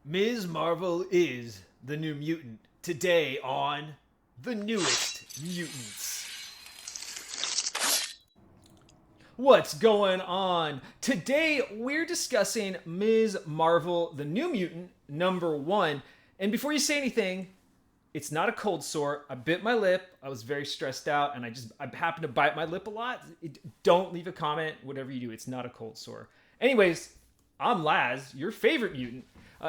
Ms. Marvel is the new mutant. Today on The Newest Mutants. What's going on? Today we're discussing Ms. Marvel, the New Mutant, #1. And before you say anything, it's not a cold sore. I bit my lip. I was very stressed out, and I happen to bite my lip a lot. Don't leave a comment, whatever you do. It's not a cold sore. Anyways, I'm Laz, your favorite mutant.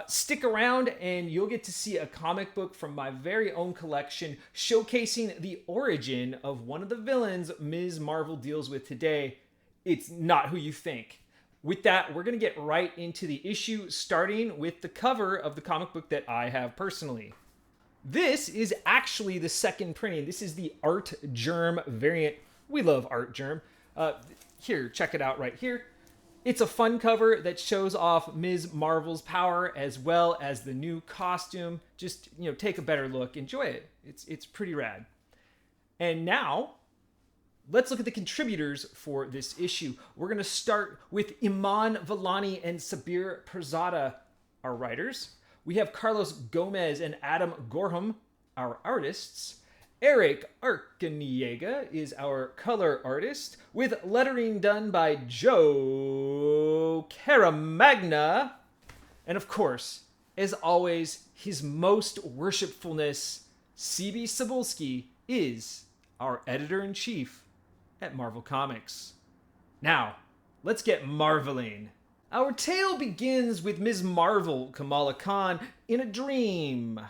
Stick around and you'll get to see a comic book from my very own collection showcasing the origin of one of the villains Ms. Marvel deals with today. It's not who you think. With that, we're going to get right into the issue, starting with the cover of the comic book that I have personally. This is actually the second printing. This is the Art Germ variant. We love Art Germ. Here, check it out right here. It's a fun cover that shows off Ms. Marvel's power as well as the new costume. Just, take a better look. Enjoy it. It's pretty rad. And now, let's look at the contributors for this issue. We're going to start with Iman Vellani and Sabir Perzada, our writers. We have Carlos Gomez and Adam Gorham, our artists. Eric Arcaniega is our color artist, with lettering done by Joe Caramagna. And of course, as always, his most worshipfulness, C.B. Cebulski, is our editor-in-chief at Marvel Comics. Now, let's get marveling. Our tale begins with Ms. Marvel, Kamala Khan, in a dream.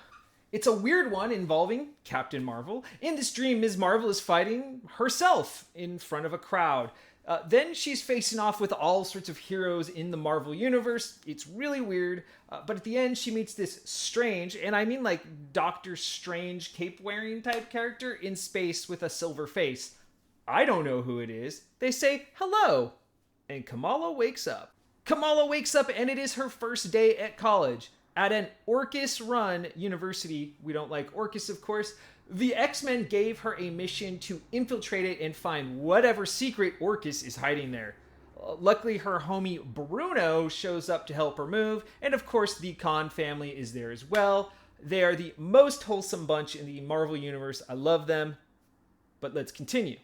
It's a weird one involving Captain Marvel. In this dream, Ms. Marvel is fighting herself in front of a crowd. Then she's facing off with all sorts of heroes in the Marvel Universe. It's really weird. But at the end, she meets this strange, and I mean like Doctor Strange cape-wearing type character in space with a silver face. I don't know who it is. They say hello. And Kamala wakes up. Kamala wakes up and it is her first day at college. At an Orchis-run university, we don't like Orchis, of course, the X-Men gave her a mission to infiltrate it and find whatever secret Orchis is hiding there. Luckily, her homie Bruno shows up to help her move, and of course, the Khan family is there as well. They are the most wholesome bunch in the Marvel Universe. I love them. But let's continue.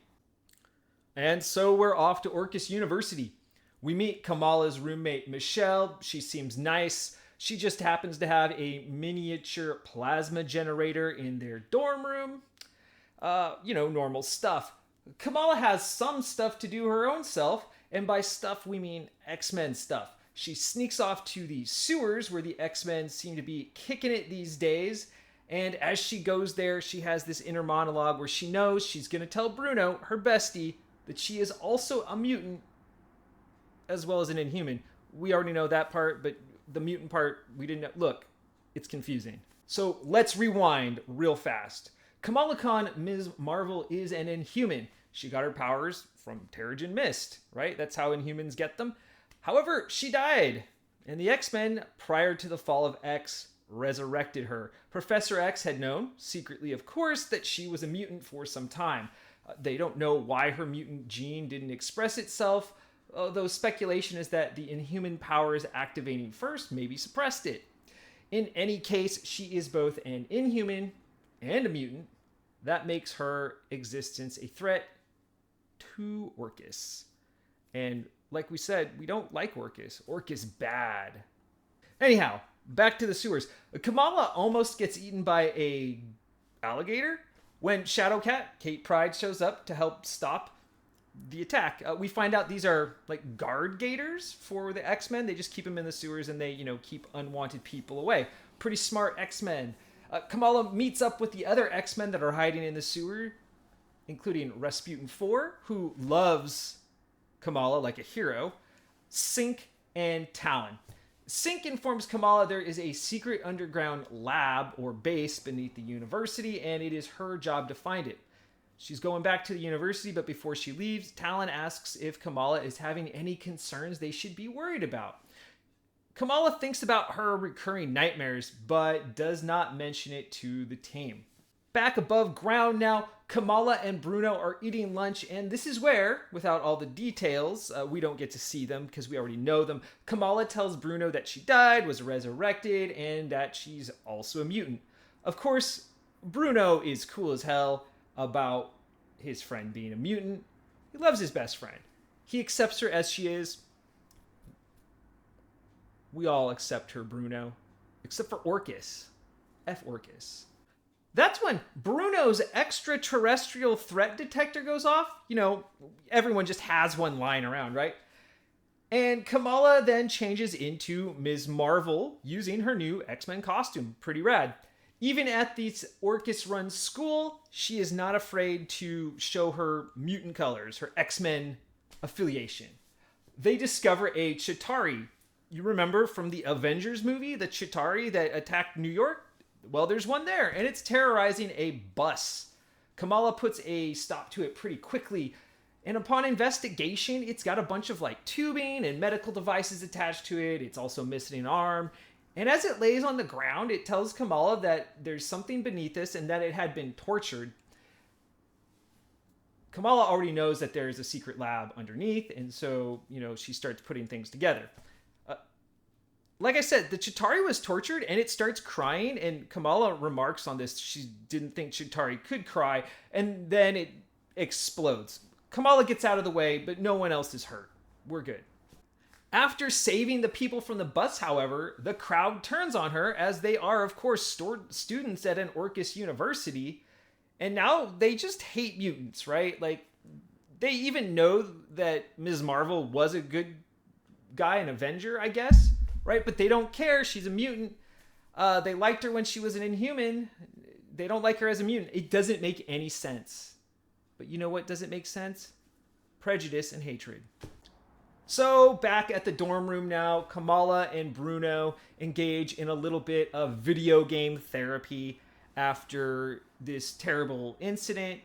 And so we're off to Orchis University. We meet Kamala's roommate, Michelle. She seems nice. She just happens to have a miniature plasma generator in their dorm room. Normal stuff. Kamala has some stuff to do her own self, and by stuff we mean X-Men stuff. She sneaks off to the sewers where the X-Men seem to be kicking it these days, and as she goes there, she has this inner monologue where she knows she's going to tell Bruno, her bestie, that she is also a mutant as well as an Inhuman. We already know that part, but the mutant part, we didn't know. Look, it's confusing. So let's rewind real fast. Kamala Khan, Ms. Marvel, is an Inhuman. She got her powers from Terrigen Mist, right? That's how Inhumans get them. However, she died, and the X-Men, prior to the fall of X, resurrected her. Professor X had known, secretly of course, that she was a mutant for some time. They don't know why her mutant gene didn't express itself, although speculation is that the Inhuman powers activating first maybe suppressed it. In any case, she is both an Inhuman and a mutant. That makes her existence a threat to Orchis. And like we said, we don't like Orchis. Orchis bad. Anyhow, back to the sewers. Kamala almost gets eaten by a alligator when Shadowcat, Kate Pryde, shows up to help stop the attack. We find out these are like guard gators for the X-Men. They just keep them in the sewers and they, keep unwanted people away. Pretty smart X-Men. Kamala meets up with the other X-Men that are hiding in the sewer, including Rasputin 4, who loves Kamala like a hero, Sync, and Talon. Sync informs Kamala there is a secret underground lab or base beneath the university, and it is her job to find it. She's going back to the university, but before she leaves, Talon asks if Kamala is having any concerns they should be worried about. Kamala thinks about her recurring nightmares, but does not mention it to the team. Back above ground now, Kamala and Bruno are eating lunch, and this is where, without all the details, we don't get to see them because we already know them. Kamala tells Bruno that she died, was resurrected, and that she's also a mutant. Of course, Bruno is cool as hell about his friend being a mutant. He loves his best friend. He accepts her as she is. We all accept her, Bruno. Except for Orchis. F Orchis. That's when Bruno's extraterrestrial threat detector goes off. You know, everyone just has one lying around, right? And Kamala then changes into Ms. Marvel using her new X-Men costume. Pretty rad. Even at this Orchis-run school, she is not afraid to show her mutant colors, her X-Men affiliation. They discover a Chitauri. You remember from the Avengers movie, the Chitauri that attacked New York? Well, there's one there, and it's terrorizing a bus. Kamala puts a stop to it pretty quickly, and upon investigation, it's got a bunch of like tubing and medical devices attached to it. It's also missing an arm. And as it lays on the ground, it tells Kamala that there's something beneath this and that it had been tortured. Kamala already knows that there is a secret lab underneath, and so, you know, she starts putting things together. Like I said, the Chitauri was tortured, and it starts crying, and Kamala remarks on this. She didn't think Chitauri could cry, and then it explodes. Kamala gets out of the way, but no one else is hurt. We're good. After saving the people from the bus, however, the crowd turns on her, as they are, of course, students at an Orchis University, and now they just hate mutants, right? Like, they even know that Ms. Marvel was a good guy, an Avenger, I guess, right? But they don't care. She's a mutant. They liked her when she was an Inhuman. They don't like her as a mutant. It doesn't make any sense. But you know what doesn't make sense? Prejudice and hatred. So back at the dorm room now, Kamala and Bruno engage in a little bit of video game therapy after this terrible incident.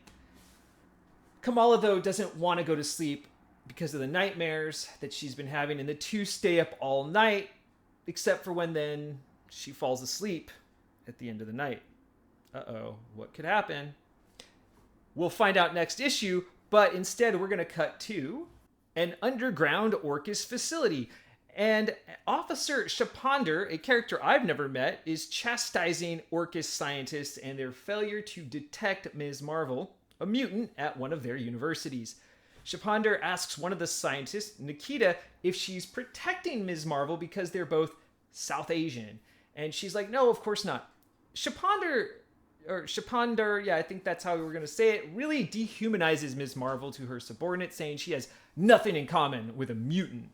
Kamala, though, doesn't want to go to sleep because of the nightmares that she's been having, and the two stay up all night, except for when then she falls asleep at the end of the night. Uh-oh, what could happen? We'll find out next issue, but instead we're going to cut to an underground Orchis facility. And Officer Shapander, a character I've never met, is chastising Orchis scientists and their failure to detect Ms. Marvel, a mutant, at one of their universities. Shapander asks one of the scientists, Nikita, if she's protecting Ms. Marvel because they're both South Asian. And she's like, no, of course not. Shapander, yeah, I think that's how we were going to say it, really dehumanizes Ms. Marvel to her subordinate, saying she has nothing in common with a mutant.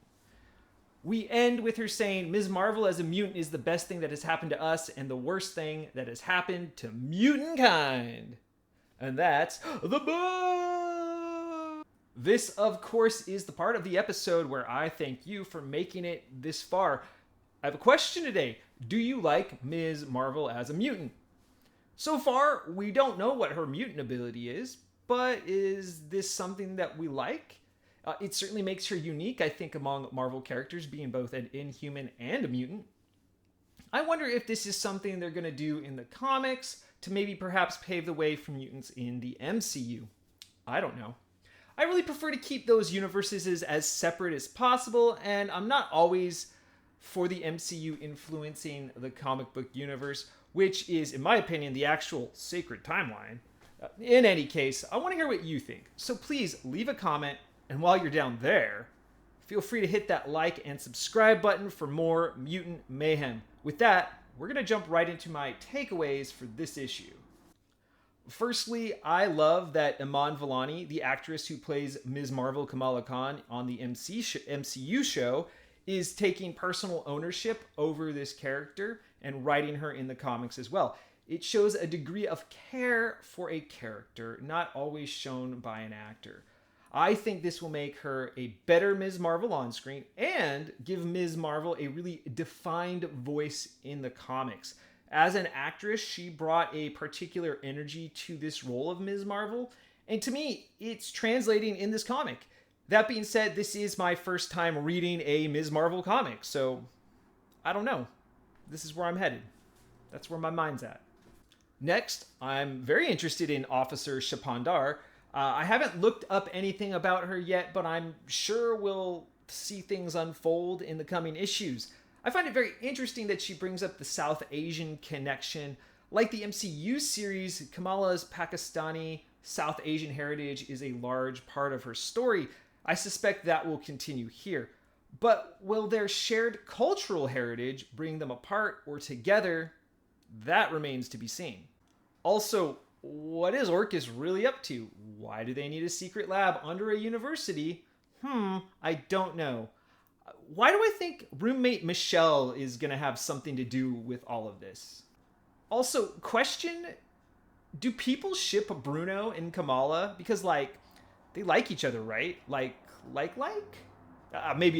We end with her saying, Ms. Marvel as a mutant is the best thing that has happened to us and the worst thing that has happened to mutant kind. And that's the book! This, of course, is the part of the episode where I thank you for making it this far. I have a question today. Do you like Ms. Marvel as a mutant? So far, we don't know what her mutant ability is, but is this something that we like? It certainly makes her unique, I think, among Marvel characters, being both an Inhuman and a mutant. I wonder if this is something they're going to do in the comics to maybe perhaps pave the way for mutants in the MCU. I don't know. I really prefer to keep those universes as separate as possible, and I'm not always for the MCU influencing the comic book universe, which is, in my opinion, the actual sacred timeline. In any case, I want to hear what you think, so please leave a comment, and while you're down there, feel free to hit that like and subscribe button for more mutant mayhem. With that, we're going to jump right into my takeaways for this issue. Firstly, I love that Iman Vellani, the actress who plays Ms. Marvel Kamala Khan on the MCU show, is taking personal ownership over this character and writing her in the comics as well. It shows a degree of care for a character, not always shown by an actor. I think this will make her a better Ms. Marvel on screen and give Ms. Marvel a really defined voice in the comics. As an actress, she brought a particular energy to this role of Ms. Marvel, and to me, it's translating in this comic. That being said, this is my first time reading a Ms. Marvel comic, so I don't know. This is where I'm headed. That's where my mind's at. Next, I'm very interested in Officer Shapandar. I haven't looked up anything about her yet, but I'm sure we'll see things unfold in the coming issues. I find it very interesting that she brings up the South Asian connection. Like the MCU series, Kamala's Pakistani South Asian heritage is a large part of her story. I suspect that will continue here. But will their shared cultural heritage bring them apart or together? That remains to be seen. Also, what is Orchis really up to? Why do they need a secret lab under a university? I don't know. Why do I think roommate Michelle is going to have something to do with all of this? Also, question, do people ship Bruno and Kamala? Because, they like each other, right? Maybe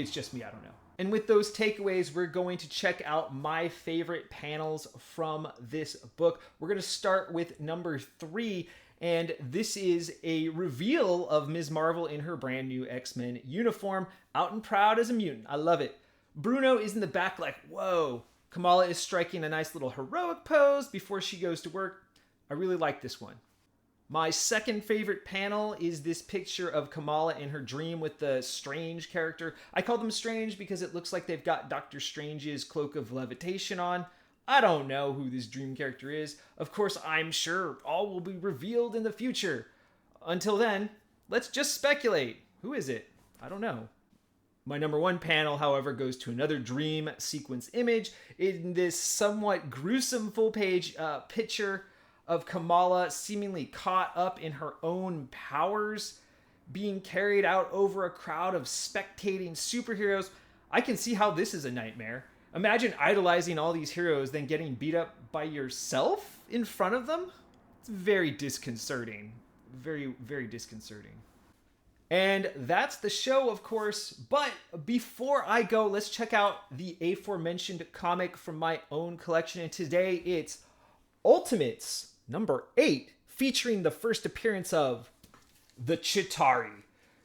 it's just me, I don't know. And with those takeaways, we're going to check out my favorite panels from this book. We're going to start with number 3, and this is a reveal of Ms. Marvel in her brand new X-Men uniform, out and proud as a mutant. I love it. Bruno is in the back like, whoa. Kamala is striking a nice little heroic pose before she goes to work. I really like this one. My second favorite panel is this picture of Kamala in her dream with the Strange character. I call them Strange because it looks like they've got Doctor Strange's cloak of levitation on. I don't know who this dream character is. Of course, I'm sure all will be revealed in the future. Until then, let's just speculate. Who is it? I don't know. My number 1 panel, however, goes to another dream sequence image in this somewhat gruesome full-page picture of Kamala seemingly caught up in her own powers, being carried out over a crowd of spectating superheroes. I can see how this is a nightmare. Imagine idolizing all these heroes, then getting beat up by yourself in front of them. It's very disconcerting. Very, very disconcerting. And that's the show, of course. But before I go, let's check out the aforementioned comic from my own collection. And today it's Ultimates number 8, featuring the first appearance of the Chitauri.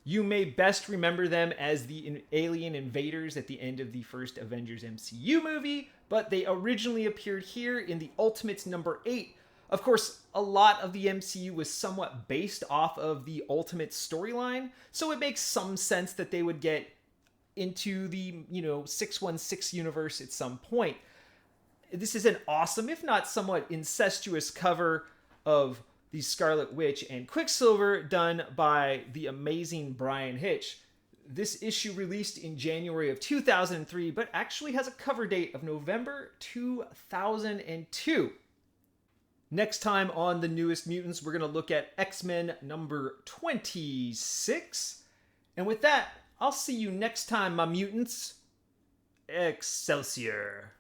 You may best remember them as the alien invaders at the end of the first Avengers MCU movie, but they originally appeared here in the Ultimates number 8. Of course, a lot of the MCU was somewhat based off of the Ultimates storyline, so it makes some sense that they would get into the, 616 universe at some point. This is an awesome, if not somewhat incestuous cover of the Scarlet Witch and Quicksilver done by the amazing Brian Hitch. This issue released in January of 2003, but actually has a cover date of November 2002. Next time on the Newest Mutants, we're going to look at X-Men number 26. And with that, I'll see you next time, my mutants. Excelsior.